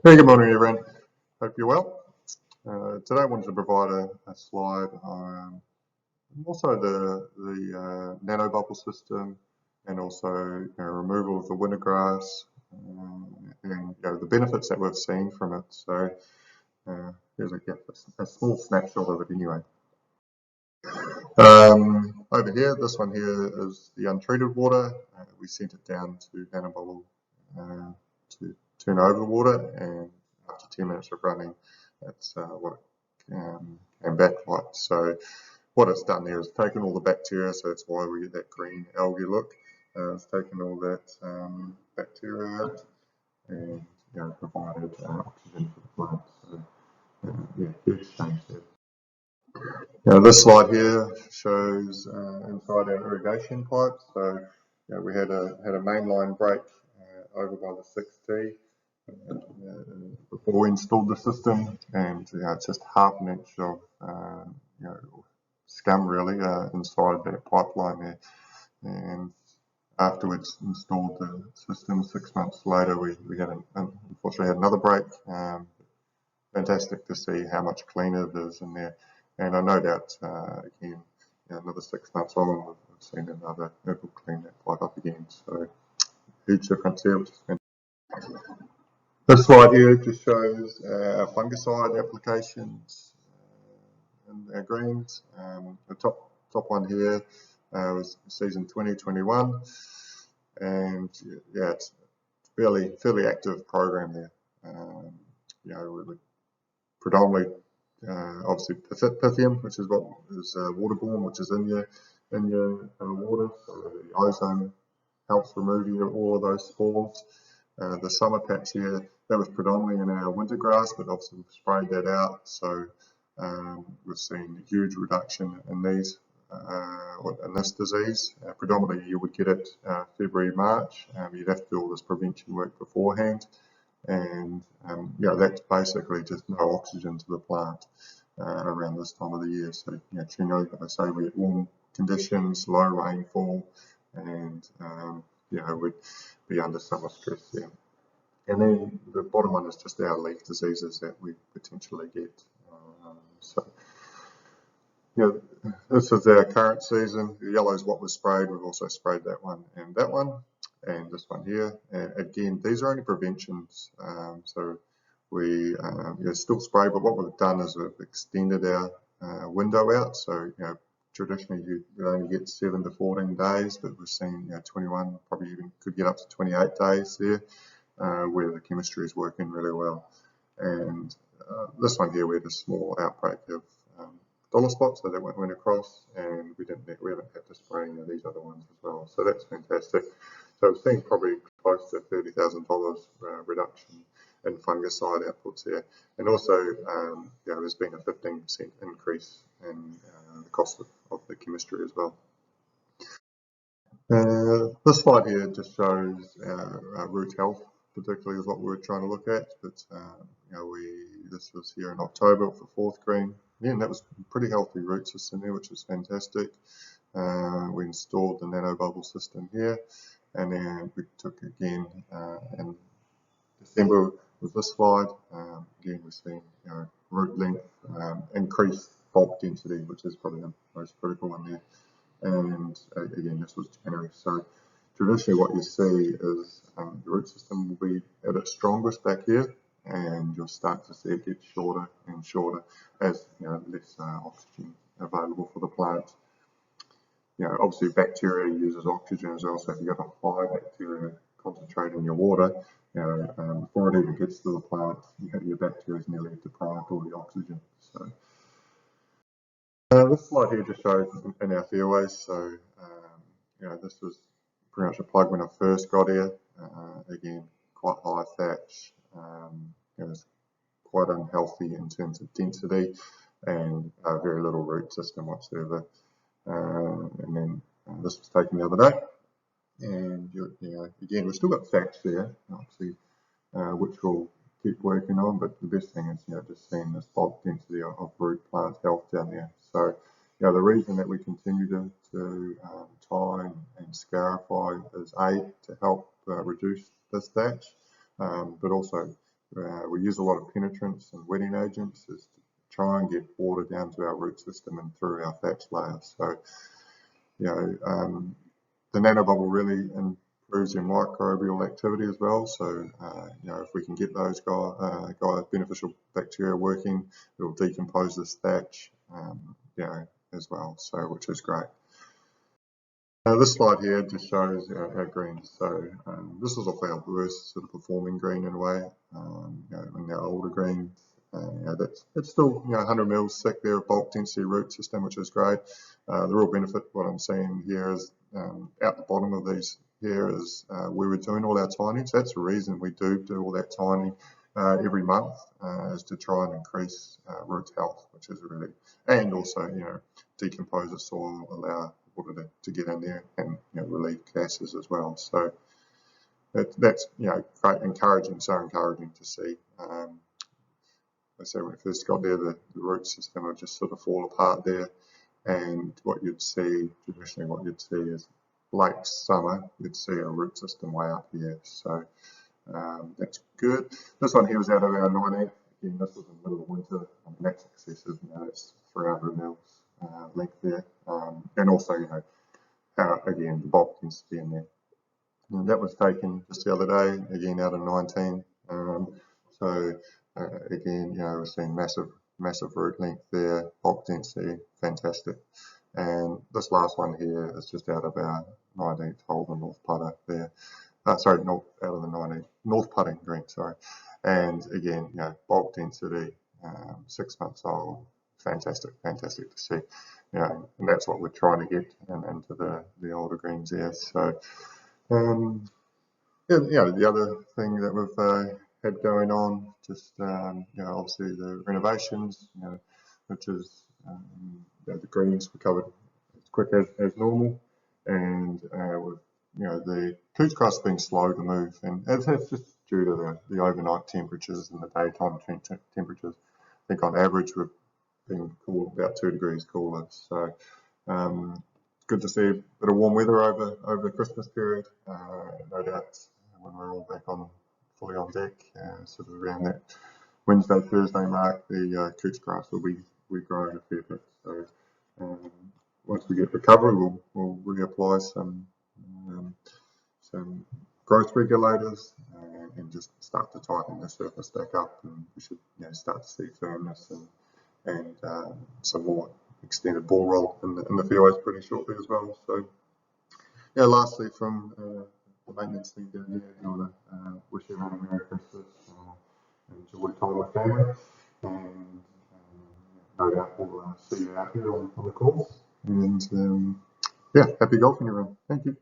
Hey, good morning, everyone. Hope you're well. Today I wanted to provide a slide on also the nanobubble system and also removal of the winter grass and the benefits that we've seen from it. So here's a small snapshot of it anyway. Over here, this one here is the untreated water. We sent it down to nanobubble to turn over the water, and after 10 minutes of running, that's what it came back like. So what it's done there is taken all the bacteria, so that's why we get that green algae look. It's taken all that bacteria out and provided oxygen for the plant. So yeah, huge change there. This slide here shows inside our irrigation pipes. So we had a mainline break over by the 6T before we installed the system, and it's just half an inch of scum really inside that pipeline there. And afterwards installed the system 6 months later, we had unfortunately had another break. Fantastic to see how much cleaner it is in there. And I no doubt, again, another 6 months on, we've seen another, it will clean that pipe up again. So huge difference there, which is fantastic. This slide here just shows our fungicide applications in our greens. The top one here was season 2021, and yeah, it's fairly active program there. We predominantly obviously Pythium, which is what is waterborne, which is in your water. So the ozone helps remove all of those spores. The summer patch here, that was predominantly in our winter grass, but obviously we've sprayed that out. So we've seen a huge reduction in in this disease. Predominantly you would get it February, March. You'd have to do all this prevention work beforehand. And that's basically just no oxygen to the plant around this time of the year. So generally, like I say, we get warm conditions, low rainfall, and we'd be under summer stress there. And then the bottom one is just our leaf diseases that we potentially get. So this is our current season. The yellow is what was sprayed. We've also sprayed that one, and this one here. And again, these are only preventions. So we still spray, but what we've done is we've extended our window out. So traditionally you only get 7 to 14 days, but we've seen 21, probably even could get up to 28 days there, where the chemistry is working really well. And this one here, we had a small outbreak of dollar spot, so that went across, and we haven't had to spray any of these other ones as well. So that's fantastic. So we've seen probably close to $30,000 reduction in fungicide outputs here, and also there's been a 15% increase in the cost of the chemistry as well. This slide here just shows root health, particularly is what we were trying to look at. But this was here in October for fourth green. Yeah, and that was a pretty healthy root system there, which was fantastic. We installed the nanobubble system here, and then we took again in December with this slide. Again, we're seeing root length, increased bulk density, which is probably the most critical one there. And again, this was January. So traditionally what you see is the root system will be at its strongest back here, and you'll start to see it get shorter and shorter as less oxygen available for the plant. Obviously bacteria uses oxygen as well, so if you've got a high bacteria concentrate in your water, before it even gets to the plant, your bacteria is nearly deprived of the oxygen. So this slide here just shows in our fairways. So this was pretty much a plug when I first got here. Again, quite high thatch. It's quite unhealthy in terms of density and very little root system whatsoever. And then this was taken the other day, and again we've still got thatch there, obviously, which we'll keep working on. But the best thing is just seeing this bulk density of root plant health down there. So the reason that we continue to tie and scarify is A, to help reduce this thatch, but also we use a lot of penetrants and wetting agents is to try and get water down to our root system and through our thatch layer. So, the nanobubble really improves your microbial activity as well. So, if we can get those beneficial bacteria working, it will decompose this thatch, as well. So, which is great. This slide here just shows our greens. So this is off our worst sort of performing green in a way. In our older greens, it's still 100 mils thick there of bulk density root system, which is great. The real benefit, what I'm seeing here is out the bottom of these here is where we're doing all our tining. So that's the reason we do all that tining every month, is to try and increase root health, which is really, and also decompose the soil, allow water to get in there and relieve gases as well. So that's quite encouraging, so encouraging to see. I said when I first got there, the root system would just sort of fall apart there, and what you'd see traditionally, is late summer, you'd see a root system way up here. So that's good. This one here was out of our 19th. Again, this was in the middle of winter. I mean, that's excessive. That's 300 mils length there, and also again the bulk density in there. And that was taken just the other day, again out of 19. So again, we're seeing massive root length there, bulk density, fantastic. And this last one here is just out of our 19th hole, the North Putter there. Out of the 19th North Putting green, sorry. And again, bulk density, 6 months old, fantastic to see. And that's what we're trying to get into the older greens there. So, the other thing that we've had going on, just obviously the renovations, which is the greens recovered as quick as normal, and with the cooch crust being slow to move, and it's just due to the overnight temperatures and the daytime temperatures. I think on average we've been cool, about 2 degrees cooler. So good to see a bit of warm weather over the Christmas period. No doubt when we're all back fully on deck, sort of around that Wednesday, Thursday mark, the cooch grass will be growing a fair bit. So once we get recovery, we'll reapply some growth regulators and just start to tighten the surface back up, and we should start to see firmness and some more extended ball roll in the fairways pretty shortly as well. So lastly from the maintenance team down here, I want to wish everyone a Merry Christmas, enjoy time with family, and no doubt we'll see you out here on the course. And happy golfing everyone. Thank you.